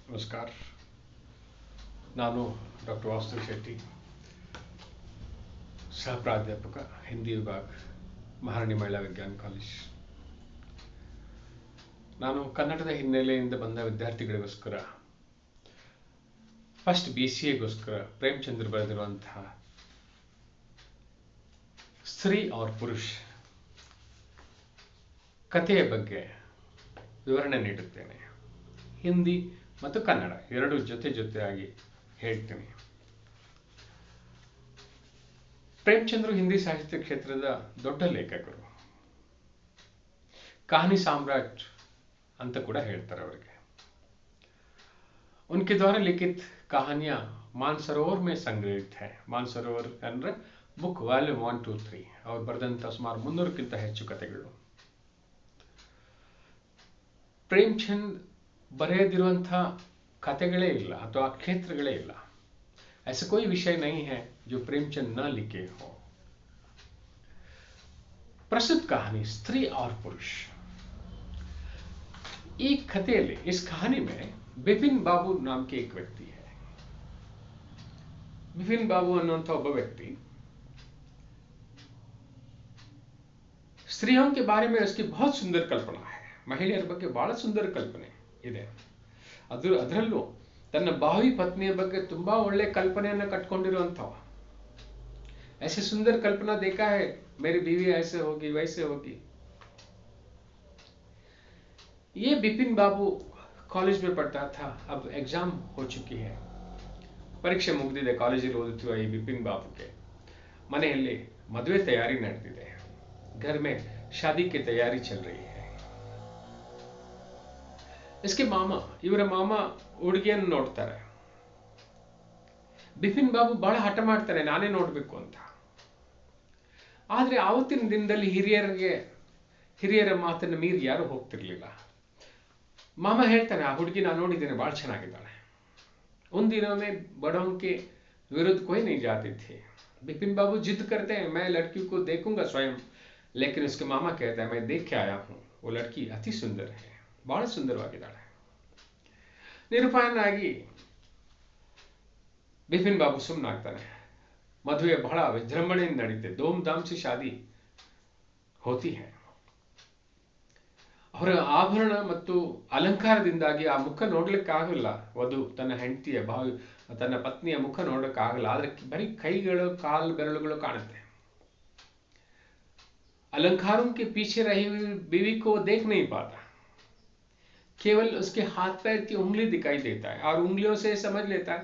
ನಮಸ್ಕಾರ. ನಾನು ಡಾಕ್ಟರ್ ವಾಸುದೇವ್ ಶೆಟ್ಟಿ, ಸಹ ಪ್ರಾಧ್ಯಾಪಕ, ಹಿಂದಿ ವಿಭಾಗ, ಮಹಾರಾಣಿ ಮಹಿಳಾ ವಿಜ್ಞಾನ ಕಾಲೇಜ್. ನಾನು ಕನ್ನಡದ ಹಿನ್ನೆಲೆಯಿಂದ ಬಂದ ವಿದ್ಯಾರ್ಥಿಗಳಿಗೋಸ್ಕರ ಫಸ್ಟ್ BCAಗೋಸ್ಕರ ಪ್ರೇಮಚಂದ್ರ ಬರೆದಿರುವಂತಹ ಸ್ತ್ರೀ ಔರ್ ಪುರುಷ್ ಕಥೆಯ ಬಗ್ಗೆ ವಿವರಣೆ ನೀಡುತ್ತೇನೆ. ಹಿಂದಿ ಮತ್ತು ಕನ್ನಡ ಎರಡು ಜೊತೆಯಾಗಿ ಹೇಳ್ತೀನಿ. ಪ್ರೇಮಚಂದ್ರ ಹಿಂದಿ ಸಾಹಿತ್ಯ ಕ್ಷೇತ್ರದ ದೊಡ್ಡ ಲೇಖಕರು, ಕಹಾನಿ ಸಾಮ್ರಾಟ್ ಅಂತ ಕೂಡ ಹೇಳ್ತಾರೆ ಅವರಿಗೆ. उनके द्वारा लिखित कहानियां मानसरोवर में संग्रहित है. मानसरोवर ಅಂದ್ರೆ ಬುಕ್ ವಾಲ್ಯೂಮ್ 1, 2, 3 ಅವ್ರು ಬರೆದಂತ ಸುಮಾರು 300ಕ್ಕಿಂತ ಹೆಚ್ಚು ಕಥೆಗಳು. ಪ್ರೇಮಚಂದ್ ಬರೆಯದಿರುವಂತಹ ಕಥೆಗಳೇ ಇಲ್ಲ ಅಥವಾ ಕ್ಷೇತ್ರಗಳೇ ಇಲ್ಲ. ऐसा कोई विषय नहीं है जो प्रेमचंद न लिखे हो. प्रस्तुत कहानी स्त्री और पुरुष. एक कथेಯಲ್ಲಿ इस कहानी में बिपिन बाबू नाम के एक व्यक्ति है. बिपिन बाबू ಅನ್ನುವಂಥ ಒಬ್ಬ ವ್ಯಕ್ತಿ, स्त्रियों के बारे में उसकी बहुत सुंदर कल्पना है. ಮಹಿಳೆಯರ ಬಗ್ಗೆ ಬಹಳ ಸುಂದರ ಕಲ್ಪನೆ ಇದೆ. ಅದರಲ್ಲೂ ತನ್ನ ಭಾವಿ ಪತ್ನಿಯ ಬಗ್ಗೆ ತುಂಬಾ ಒಳ್ಳೆ ಕಲ್ಪನೆಯನ್ನು ಕಟ್ಕೊಂಡಿರುವಂಥವ. ऐसे सुंदर कल्पना देखा है, मेरी बीवी ऐसे होगी वैसे होगी. ये बिपिन बाबू कॉलेज में पढ़ता था. अब एग्जाम हो चुकी है, ಪರೀಕ್ಷೆ ಮುಗಿದಿದೆ. ಕಾಲೇಜಲ್ಲಿ ಓದುತ್ತಿರುವ ಈ ಬಿಪಿನ್ ಬಾಬುಗೆ ಮನೆಯಲ್ಲಿ ಮದುವೆ ತಯಾರಿ ನಡೆದಿದೆ. घर में शादी की तैयारी चल रही है. इसके मामा, ಇವರ ಮಾಮ ಹುಡುಗಿಯನ್ನು ನೋಡ್ತಾರೆ. ಬಿಪಿನ್ ಬಾಬು ಬಹಳ ಹಠ ಮಾಡ್ತಾನೆ, ನಾನೇ ನೋಡ್ಬೇಕು ಅಂತ. ಆದ್ರೆ ಆವತ್ತಿನ ದಿನದಲ್ಲಿ ಹಿರಿಯರ ಮಾತನ್ನು ಮೀರಿ ಯಾರು ಹೋಗ್ತಿರ್ಲಿಲ್ಲ. ಮಾಮ ಹೇಳ್ತಾನೆ, ಆ ಹುಡುಗಿ ನಾನು ನೋಡಿದ್ದೇನೆ, ಬಹಳ ಚೆನ್ನಾಗಿದ್ದಾಳೆ. उन दिनों में बड़ों के विरुद्ध कोई नहीं जाते थे. बिपिन बाबू जिद करते हैं, मैं लड़की को देखूंगा स्वयं. लेकिन उसके मामा कहता है, मैं देख के आया हूं, वो लड़की अति सुंदर है, बहಳ ಸುಂದರವಾಗಿದ್ದಾಳೆ. ನಿರೂಪಾಯನಾಗಿ बिपिन बाबू ಸುಮ್ಮನಾಗ್ತಾನೆ. ಮದುವೆ ಬಹಳ ವಿಜೃಂಭಣೆಯಿಂದ ನಡೀತೆ. ಧೂಮ್ ಧಾಮ್ से शादी होती है. ಅವರ ಆಭರಣ ಮತ್ತು ಅಲಂಕಾರದಿಂದಾಗಿ ಆ ಮುಖ ನೋಡ್ಲಿಕ್ಕಾಗಲ್ಲ. ವಧು ತನ್ನ ಹೆಂಡತಿಯ ತನ್ನ ಪತ್ನಿಯ ಮುಖ ನೋಡಕ್ಕಾಗಲ್ಲ. ಆದ್ರೆ ಬರೀ ಕೈಗಳು, ಕಾಲು ಬೆರಳುಗಳು ಕಾಣುತ್ತೆ. अलंकारों के पीछे रही हुई बीवी को देख नहीं पाता, केवल उसके हाथ पैर की उंगली दिखाई देता है और उंगलियों से समझ लेता है,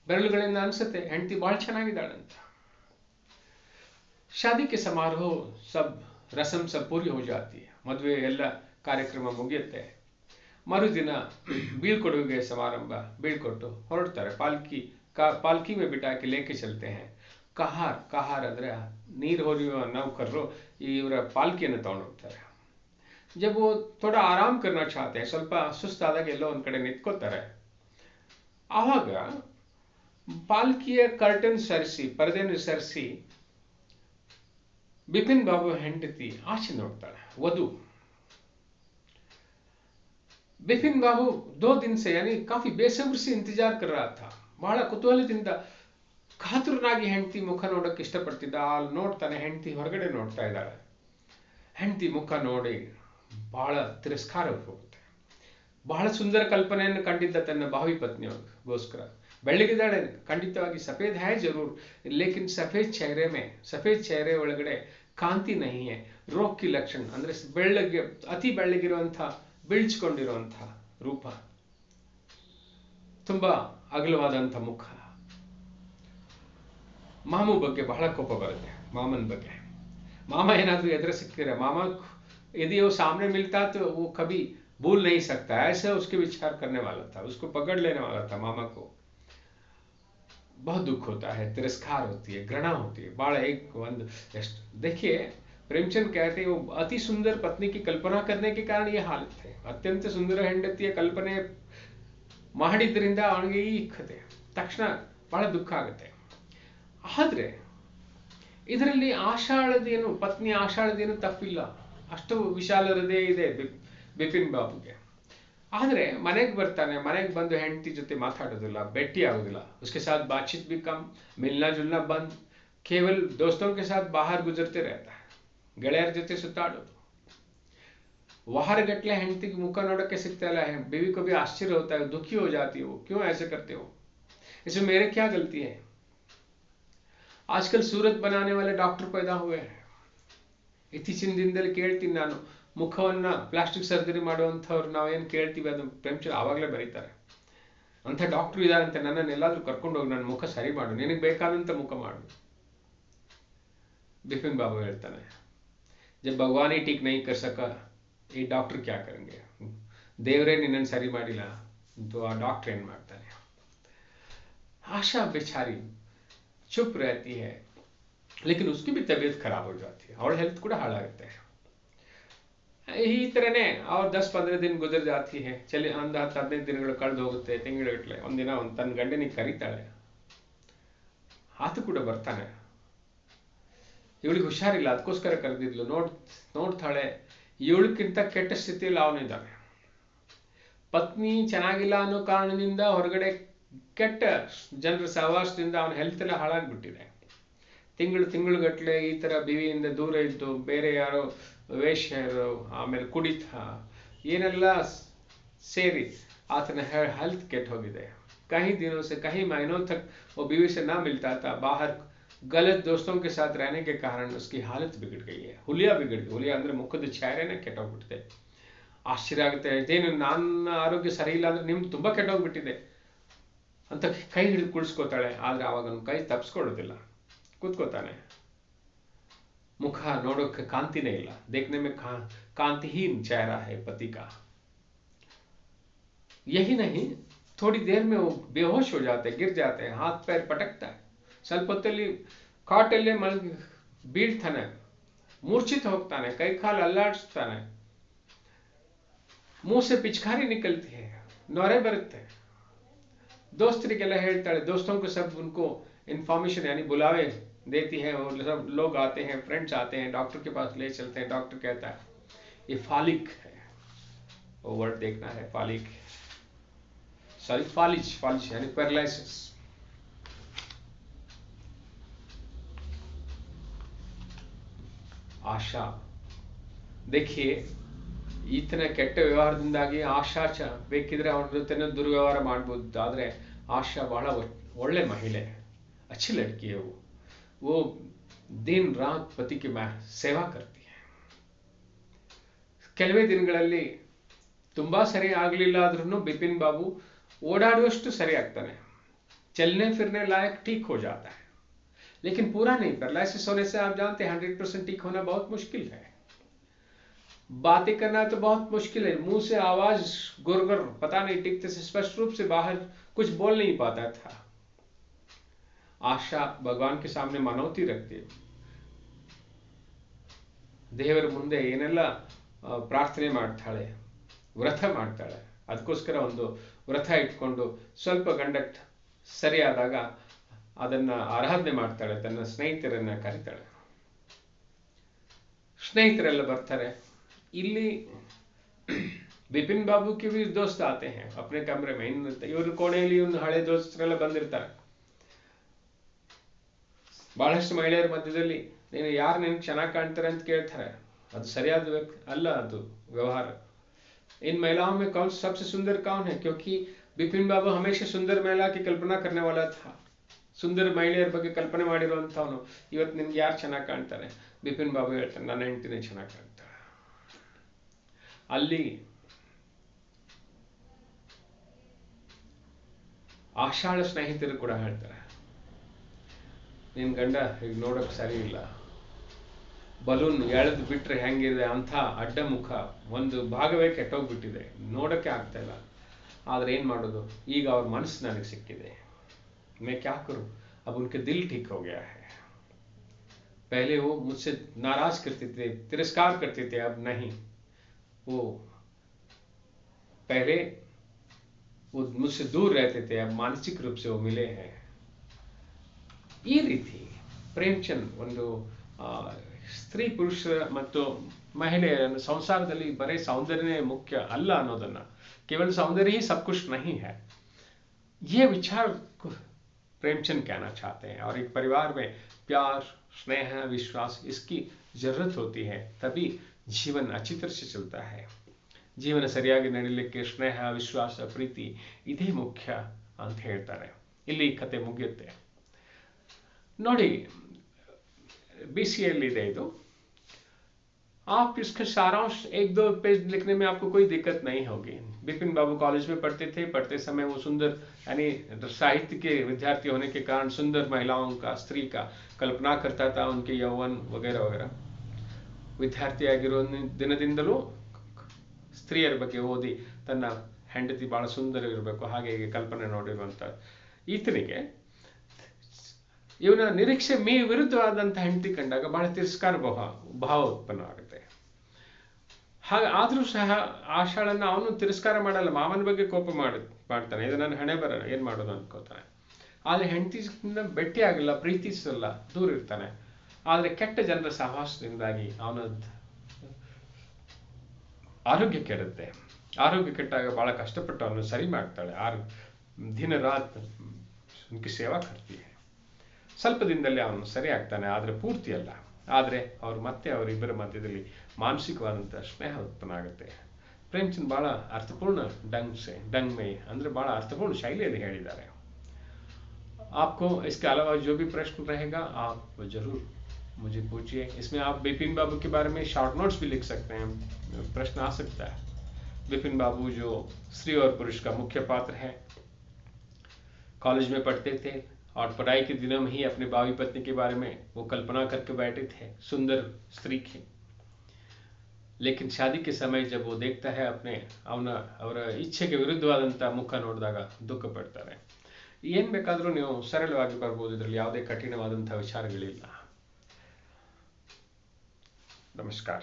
ಬೆರಳುಗಳಿಂದ ಅನ್ಸುತ್ತೆ ಹೆಂಡತಿ ಬಹಳ ಚೆನ್ನಾಗಿದ್ದಾಳೆ ಅಂತ. शादी के समारोह सब रस्म सब पूरी हो जाती है. ಮದುವೆ ಎಲ್ಲ ಕಾರ್ಯಕ್ರಮ ಮುಗಿಯುತ್ತೆ. ಮರುದಿನ ಬೀಳ್ಕೊಡುಗೆ ಸಮಾರಂಭ. ಬೀಳ್ಕೊಟ್ಟು ಹೊರಡ್ತಾರೆ. पालकी में बिठा के लेके चलते हैं. ಕಹಾರ್ ಅಂದ್ರೆ ನೀರು ಹೊರೆಯುವ ನೌಕರರು ಇವರ ಪಾಲ್ಕಿಯನ್ನು ತಗೊಂಡು ಹೋಗ್ತಾರೆ. जब वो थोड़ा आराम करना चाहते हैं, ಸ್ವಲ್ಪ ಸುಸ್ತಾದಾಗ ಎಲ್ಲೋ ಒಂದ್ ಕಡೆ ನಿಂತ್ಕೋತಾರೆ. ಆವಾಗ ಪಾಲ್ಕಿಯ ಕರ್ಟನ್ ಸರಿಸಿ, ಪರದೆಯನ್ನು ಸರಿಸಿ बिपिन बाबू ಹೆಂಡತಿ ಆಚೆ ನೋಡ್ತಾಳೆ, ವಧು. बिपिन बाबू 2 दिन से यानी काफी बेसब्र से इंतजार कर रहा था. ಬಹಳ ಕುತೂಹಲದಿಂದ ಕಾತುರನಾಗಿ ಹೆಂಡತಿ ಮುಖ ನೋಡಕ್ಕೆ ಇಷ್ಟಪಡ್ತಿದ್ದ. ಅಲ್ಲಿ ನೋಡ್ತಾನೆ, ಹೆಂಡತಿ ಹೊರಗಡೆ ನೋಡ್ತಾ ಇದ್ದಾಳೆ. ಹೆಂಡತಿ ಮುಖ ನೋಡಿ ಬಹಳ ತಿರಸ್ಕಾರ ಹೋಗುತ್ತೆ. ಬಹಳ ಸುಂದರ ಕಲ್ಪನೆಯನ್ನು ಕಂಡಿದ್ದ ತನ್ನ ಭಾವಿ ಪತ್ನಿಗೋಸ್ಕರ. ಬೆಳ್ಳಗಿದ್ದಾಳೆ ಖಂಡಿತವಾಗಿ, ಸಫೇದ್ ಹೈ ಜರೂರ್, ಲೇಕಿನ್ ಸಫೇದ್ ಚेहरे ಒಳಗಡೆ ಕಾಂತಿ ನಹಿ ಹೈ. ರೋಗ್ ಕಿ ಲಕ್ಷಣ ಅಂದ್ರೆ ಬೆಳ್ಳಗೆ, ಅತಿ ಬೆಳ್ಳಗಿರುವಂತಹ, ಬಿಳ್ಚಿಕೊಂಡಿರುವಂತಹ ರೂಪ, ತುಂಬಾ ಅಗಲವಾದಂತಹ ಮುಖ. ಮಾಮು ಬಗ್ಗೆ ಬಹಳ ಕೋಪ ಬರುತ್ತೆ. ಮಾಮನ ಬಗ್ಗೆ, ಮಾಮ ಏನಾದ್ರೂ ಎದುರು ಸಿಕ್ಕಿದ್ರೆ, ಮಾಮ यदि वो सामने मिलता तो वो कभी भूल नहीं सकता. ऐसा उसके विचार करने वाला था, उसको पकड़ लेने वाला था. मामा को बहुत दुख होता है, तिरस्कार होती है, घृणा होती है. बाल एक देखिए, प्रेमचंद कहते हैं वो अति सुंदर पत्नी की कल्पना करने के कारण ये हालत है. अत्यंत सुंदर ಹೆಂಡತಿಯ ಕಲ್ಪನೆ ಮಾಡಿದ್ರಿಂದ ಅವನಿಗೆ ಈ ಕಥೆ ತಕ್ಷಣ ಬಹಳ ದುಃಖ ಆಗುತ್ತೆ. ಆದ್ರೆ ಇದರಲ್ಲಿ ಆಶಾಳದೇನು, ಪತ್ನಿ ಆಶಾಳದೇನು ತಪ್ಪಿಲ್ಲ. ಅಷ್ಟು ವಿಶಾಲ ಹೃದಯ ಇದೆ ಬಿಪಿನ್ ಬಾಬುಗೆ. ಆದ್ರೆ ಮನೆಗೆ ಬರ್ತಾನೆ, ಮನೆಗೆ ಬಂದು ಹೆಂಡತಿ ಜೊತೆ ಮಾತಾಡೋದಿಲ್ಲ, ಭೇಟಿ आಗೋದಿಲ್ಲ, उसके साथ बातचीत भी कम, मिलना जुलना बंद, केवल दोस्तों के साथ बाहर गुजरते रहता है, ಗೆಳೆಯರ ಜೊತೆ ಸುತ್ತಾಡೋದು. वाहर गटले हेंडती की मुख नोड़के सिकता है. बीवी को भी आश्चर्य होता है, दुखी हो जाती हो, क्यों ऐसे करते हो, इसमें मेरे क्या गलती है. आजकल सूरत बनाने वाले डॉक्टर पैदा हुए हैं. ಇತ್ತೀಚಿನ ದಿನದಲ್ಲಿ ಕೇಳ್ತೀನಿ ನಾನು, ಮುಖವನ್ನ ಪ್ಲಾಸ್ಟಿಕ್ ಸರ್ಜರಿ ಮಾಡುವಂಥವ್ರು ನಾವೇನು ಕೇಳ್ತೀವಿ ಅದು ಪ್ರೇಮಚಂದ್ರ ಆವಾಗಲೇ ಬರೀತಾರೆ. ಅಂಥ ಡಾಕ್ಟರ್ ಇದಾರಂತೆ, ನನ್ನನ್ನು ಎಲ್ಲಾದ್ರೂ ಕರ್ಕೊಂಡು ಹೋಗಿ ನನ್ನ ಮುಖ ಸರಿ ಮಾಡು, ನಿನಗೆ ಬೇಕಾದಂಥ ಮುಖ ಮಾಡು. बिपिन बाबू ಹೇಳ್ತಾನೆ, जब भगवान ही ठीक नहीं कर सका ಈ ಡಾಕ್ಟರ್ क्या करेंगे, ದೇವರೇ ನಿನ್ನನ್ನು ಸರಿ ಮಾಡಿಲ್ಲ तो ಆ ಡಾಕ್ಟರ್ ಏನು ಮಾಡ್ತಾನೆ. आशा बेचारी चुप रहती है, लेकिन उसकी भी तबीयत खराब हो जाती है, ಅವಳ ಹೆಲ್ತ್ ಕೂಡ ಹಾಳಾಗುತ್ತೆ. ಈ ತರನೇ ಅವ್ರು 10-15 दिन ಗುಜರ್ ಜಾತಿ है, ಚಲಿ ಒಂದು 10-15 ದಿನಗಳು ಕಳೆದು ಹೋಗುತ್ತೆ, ತಿಂಗಳುಗಟ್ಟಲೆ. ಒಂದಿನ ತನ್ನ ಗಂಡನಿಗೆ ಕರೀತಾಳೆ, ಆತ ಕೂಡ ಬರ್ತಾನೆ. ಇವಳಿಗೆ ಹುಷಾರಿಲ್ಲ, ಅದಕ್ಕೋಸ್ಕರ ಕರೆದಿದ್ಲು. ನೋಡ್ತಾಳೆ, ಇವಳಕ್ಕಿಂತ ಕೆಟ್ಟ ಸ್ಥಿತಿಯಲ್ಲಿ ಅವನಿದ್ದಾನೆ. ಪತ್ನಿ ಚೆನ್ನಾಗಿಲ್ಲ ಅನ್ನೋ ಕಾರಣದಿಂದ ಹೊರಗಡೆ ಕೆಟ್ಟ ಜನರ ಸಹವಾಸದಿಂದ ಅವನ ಹೆಲ್ತ್ ಎಲ್ಲ ಹಾಳಾಗ್ಬಿಟ್ಟಿದೆ. ತಿಂಗಳುಗಟ್ಟಲೆ ಈ ತರ ಬಿವಿಯಿಂದ ದೂರ ಇದ್ದು ಬೇರೆ ಯಾರೋ ವೇಶ್ಯರು, ಆಮೇಲೆ ಕುಡಿತ, ಏನೆಲ್ಲ ಸೇರಿ ಆತನ हेल्थ ಕೆಟ್ಟ ಹೋಗಿದೆ. कई दिनों से कई महीनों तक वो बीवी से ना मिलता था, बाहर गलत दोस्तों के साथ रहने के कारण उसकी हालत बिगड़ गई है. ಹುಲಿಯ बिगड़ गई. ಹುಲಿಯ ಅಂದ್ರೆ ಮುಖದ ಛಾಯೆನೇ ಕೆಟ್ಟೋಗ್ಬಿಟ್ಟಿದೆ. ಆಶ್ಚರ್ಯ ಆಗುತ್ತೆ, ಇದೇನು ನನ್ನ ಆರೋಗ್ಯ ಸರಿ ಇಲ್ಲ ಅಂದ್ರೆ ನಿಮ್ದು ತುಂಬಾ ಕೆಟ್ಟೋಗ್ಬಿಟ್ಟಿದೆ ಅಂತ ಕೈ ಹಿಡಿದು ಕುಳಿಸ್ಕೋತಾಳೆ. ಆದ್ರೆ ಆವಾಗ ಅವ್ನ ಕೈ ತಪ್ಪಿಸ್ಕೊಳ್ಳೋದಿಲ್ಲ, ಕೂತ್ಕೋತಾನೆ. मुख नोड़ोके कांति नहीं ला, देखने में कांतिहीन चेहरा है पति का. यही नहीं, थोड़ी देर में वो बेहोश हो जाते, गिर जाते हैं, हाथ पैर पटकता है. ಸ್ವಲ್ಪ ಹೊತ್ತಲ್ಲಿ ಕಾಟಲ್ಲೇ ಬೀಳ್ತಾನೆ, ಮೂರ್ಛಿತ ಹೋಗ್ತಾನೆ, ಕೈ ಕಾಲು ಅಲ್ಲಾಡಿಸ್ತಾನೆ. मुंह से पिचकारी निकलती है, नौरे बरते. दोस्तरिಗೆಲ್ಲ ಹೇಳ್ತಾಳೆ, दोस्तों को सब उनको इंफॉर्मेशन यानी बुलावे देती है, और सब लोग आते हैं, फ्रेंड्स आते हैं, डॉक्टर के पास ले चलते हैं. डॉक्टर कहता है ये फालिक है, वो वर्ड देखना है, फालिक, सॉरी फालिज यानी पैरालिसिस. आशा देखिए, ಈತನ ಕೆಟ್ಟ ವ್ಯವಹಾರದಿಂದಾಗಿ ಆಶಾ ಬೇಕಿದ್ರೆ ಅವನ ಜೊತೆನೇ ದುರ್ವ್ಯವಹಾರ ಮಾಡಬಹುದು. ಆದ್ರೆ ಆಶಾ ಬಹಳ ಒಳ್ಳೆ ಮಹಿಳೆ, अच्छी लड़की है. वो दिन रात पति की सेवा करती है. ಕೆಲವೇ ದಿನಗಳಲ್ಲಿ ತುಂಬಾ ಸರಿ ಆಗಲಿಲ್ಲ ಆದ್ರೂ ಬಿಪಿನ್ ಬಾಬು ಓಡಾಡುವಷ್ಟು ಸರಿ ಆಗ್ತಾನೆ. चलने फिरने लायक ठीक हो जाता है, लेकिन पूरा नहीं. पैरालिसिस होने से आप जानते हैं 100% ठीक होना बहुत मुश्किल है. बातें करना तो बहुत मुश्किल है, मुंह से आवाज गुरगुर पता नहीं टिकते से स्पष्ट रूप से बाहर कुछ बोल नहीं पाता था. आशा भगवान के सामने मनौती रखती है. ದೇವರ ಮುಂದೆ ಏನೆಲ್ಲ ಪ್ರಾರ್ಥನೆ ಮಾಡ್ತಾಳೆ, ವ್ರತ ಮಾಡ್ತಾಳೆ. ಅದಕ್ಕೋಸ್ಕರ ಒಂದು ವ್ರತ ಇಟ್ಕೊಂಡು ಸ್ವಲ್ಪ ಗಂಡಟ್ ಸರಿಯಾದಾಗ ಅದನ್ನ ಆರಾಧನೆ ಮಾಡ್ತಾಳೆ. ತನ್ನ ಸ್ನೇಹಿತರನ್ನ ಕರೀತಾಳೆ, ಸ್ನೇಹಿತರೆಲ್ಲ ಬರ್ತಾರೆ. ಇಲ್ಲಿ बिपिन बाबू के भी दोस्त आते हैं अपने कमरे में. ಇವರು ಕೋಣೆಯಲ್ಲಿ ಇವ್ನ ಹಳೆ ದೋಸ್ತರೆಲ್ಲ ಬಂದಿರ್ತಾರೆ. ಬಹಳಷ್ಟು ಮಹಿಳೆಯರ ಮಧ್ಯದಲ್ಲಿ ನೀನು ಯಾರು ನಿನ್ಗೆ ಚೆನ್ನಾಗಿ ಕಾಣ್ತಾರೆ ಅಂತ ಕೇಳ್ತಾರೆ. ಅದು ಸರಿಯಾದ ಅಲ್ಲ ಅದು ವ್ಯವಹಾರ. इन महिलाओं में कौन सबसे सुंदर कौन है, क्योंकि बिपिन बाबू हमेशा सुंदर महिला की कल्पना करने वाला था. ಸುಂದರ ಮಹಿಳೆಯರ ಬಗ್ಗೆ ಕಲ್ಪನೆ ಮಾಡಿರುವಂತವನು. ಇವತ್ತು ನಿನ್ಗೆ ಯಾರು ಚೆನ್ನಾಗಿ ಕಾಣ್ತಾರೆ, ಬಿಪಿನ್ ಬಾಬು ಹೇಳ್ತಾನೆ ನನ್ನ ಹೆಂಡತಿನೇ ಚೆನ್ನಾಗಿ ಕಾಣ್ತಾಳೆ. ಅಲ್ಲಿ ಆಶಾಳ ಸ್ನೇಹಿತರು ಕೂಡ ಹೇಳ್ತಾರೆ, ನಿನ್ ಗಂಡ ಈಗ ನೋಡಕ್ ಸರಿ ಇಲ್ಲ, ಬಲೂನ್ ಎಳೆದು ಬಿಟ್ರೆ ಹೆಂಗಿದೆ ಅಂತ ಅಡ್ಡ ಮುಖ, ಒಂದು ಭಾಗವೇ ಕೆಟ್ಟೋಗ್ಬಿಟ್ಟಿದೆ, ನೋಡಕ್ಕೆ ಆಗ್ತಾ ಇಲ್ಲ. ಆದ್ರೆ ಏನ್ ಮಾಡೋದು, ಈಗ ಅವ್ರ ಮನಸ್ಸು ನನಗೆ ಸಿಕ್ಕಿದೆ. मैं क्या करूं, अब उनके दिल ठीक हो गया है. पहले वो मुझसे नाराज करते थे, तिरस्कार करते थे, अब नहीं. वो पहले वो मुझसे दूर रहते थे, अब मानसिक रूप से वो मिले हैं. ಈ ರೀತಿ ಪ್ರೇಮಚಂದ್ ಒಂದು ಸ್ತ್ರೀ ಪುರುಷರ ಮತ್ತು ಮಹಿಳೆಯರನ್ನು ಸಂಸಾರದಲ್ಲಿ ಬರೀ सौंदर्य मुख्य ಅಲ್ಲ ಅನ್ನೋದನ್ನ, केवल सौंदर्य ही सब कुछ नहीं है, ये विचार प्रेमचंद कहना चाहते हैं। और एक परिवार में प्यार, स्नेह, विश्वास इसकी जरूरत होती है, तभी जीवन अच्छी तरह से चलता है। ಜೀವನ ಸರಿಯಾಗಿ ನಡೀಲಿಕ್ಕೆ ಸ್ನೇಹ, ವಿಶ್ವಾಸ, ಪ್ರೀತಿ ಇದೇ ಮುಖ್ಯ ಅಂತ ಹೇಳ್ತಾರೆ. ಇಲ್ಲಿ ಕತೆ ಮುಗಿಯುತ್ತೆ ನೋಡಿ. BCA ಇದೆ ಇದು. आप इसका सारांश 1-2 पेज लिखने में आपको कोई दिक्कत नहीं होगी। बिपिन बाबू कॉलेज में पढ़ते थे, पढ़ते समय वो सुंदर यानी साहित्य के विद्यार्थी होने के कारण सुंदर महिलाओं का, स्त्री का कल्पना करता था, उनके यौवन वगैरह वगैरह. ವಿದ್ಯಾರ್ಥಿಯಾಗಿರೋ ದಿನದಿಂದಲೂ ಸ್ತ್ರೀಯರ ಬಗ್ಗೆ ಓದಿ ತನ್ನ ಹೆಂಡತಿ ಬಹಳ ಸುಂದರ ಇರಬೇಕು ಹಾಗೆ ಹೀಗೆ ಕಲ್ಪನೆ ನೋಡಿರುವಂತ ಈತನಿಗೆ ಇವನ ನಿರೀಕ್ಷೆ ವಿರುದ್ಧವಾದಂತಹ ಹೆಂಡತಿ ಕಂಡಾಗ ಬಹಳ ತಿರಸ್ಕಾರ ಭಾವ ಉತ್ಪನ್ನ ಆಗುತ್ತೆ. ಹಾಗೆ ಆದ್ರೂ ಸಹ ಆಶಾಳನ್ನ ಅವನು ತಿರಸ್ಕಾರ ಮಾಡಲ್ಲ, ಮಾವನ ಬಗ್ಗೆ ಕೋಪ ಮಾಡ್ತಾನೆ, ಇದು ನನ್ನ ಹಣೆ ಬರ, ಏನ್ ಮಾಡೋದು ಅನ್ಕೋತಾನೆ. ಆದ್ರೆ ಹೆಂಡತಿನ ಭೇಟಿ ಆಗಲ್ಲ, ಪ್ರೀತಿಸಲ್ಲ, ದೂರ ಇರ್ತಾನೆ. ಆದ್ರೆ ಕೆಟ್ಟ ಜನರ ಸಹವಾಸದಿಂದಾಗಿ ಅವನ ಆರೋಗ್ಯ ಕೆಡುತ್ತೆ. ಆರೋಗ್ಯ ಕೆಟ್ಟಾಗ ಬಹಳ ಕಷ್ಟಪಟ್ಟು ಅವನು ಸರಿ ಮಾಡ್ತಾಳೆ. ದಿನ ರಾತ್ ಉನಕಿ ಸೇವಾ ಕರ್ತಿ ಹೈ. ಸ್ವಲ್ಪ ದಿನದಲ್ಲಿ ಅವನು ಸರಿ ಆಗ್ತಾನೆ, ಆದ್ರೆ ಪೂರ್ತಿ ಅಲ್ಲ. ಆದ್ರೆ ಮತ್ತೆ ಅವರಿಬ್ಬರ ಮಧ್ಯದಲ್ಲಿ ಮಾನಸಿಕವಾದಂತಹ ಸ್ನೇಹ ಉತ್ಪನ್ನ ಆಗುತ್ತೆ. ಪ್ರೇಮಚಂದ್ ಬಹಳ ಅರ್ಥಪೂರ್ಣ ढंग में ಅಂದ್ರೆ ಬಹಳ ಅರ್ಥಪೂರ್ಣ ಶೈಲಿಯಲ್ಲಿ ಹೇಳಿದ್ದಾರೆ. आपको इसके अलावा जो भी प्रश्न रहेगा आप जरूर मुझे पूछिए. इसमें आप बिपिन बाबू के बारे में शॉर्ट नोट्स भी लिख सकते हैं, प्रश्न आ सकता है. बिपिन बाबू जो स्त्री और पुरुष का मुख्य पात्र है, कॉलेज में पढ़ते थे और पढ़ाई के दिनों में ही अपने भावी पत्नी के बारे में वो कल्पना करके बैठे थे, सुंदर स्त्री की. लेकिन शादी के समय जब वो देखता है अपने ಅವರ ಇಚ್ಛೆಗೆ ವಿರುದ್ಧವಾದಂತ ಮುಖ ನೋಡಿದಾಗ ದುಃಖ ಪಡ್ತಾರೆ. ಏನ್ ಬೇಕಾದ್ರೂ ನೀವು ಸರಳವಾಗಿ ಬರಬಹುದು, ಇದರಲ್ಲಿ ಯಾವುದೇ ಕಠಿಣವಾದಂತಹ ವಿಚಾರಗಳಿಲ್ಲ. ನಮಸ್ಕಾರ.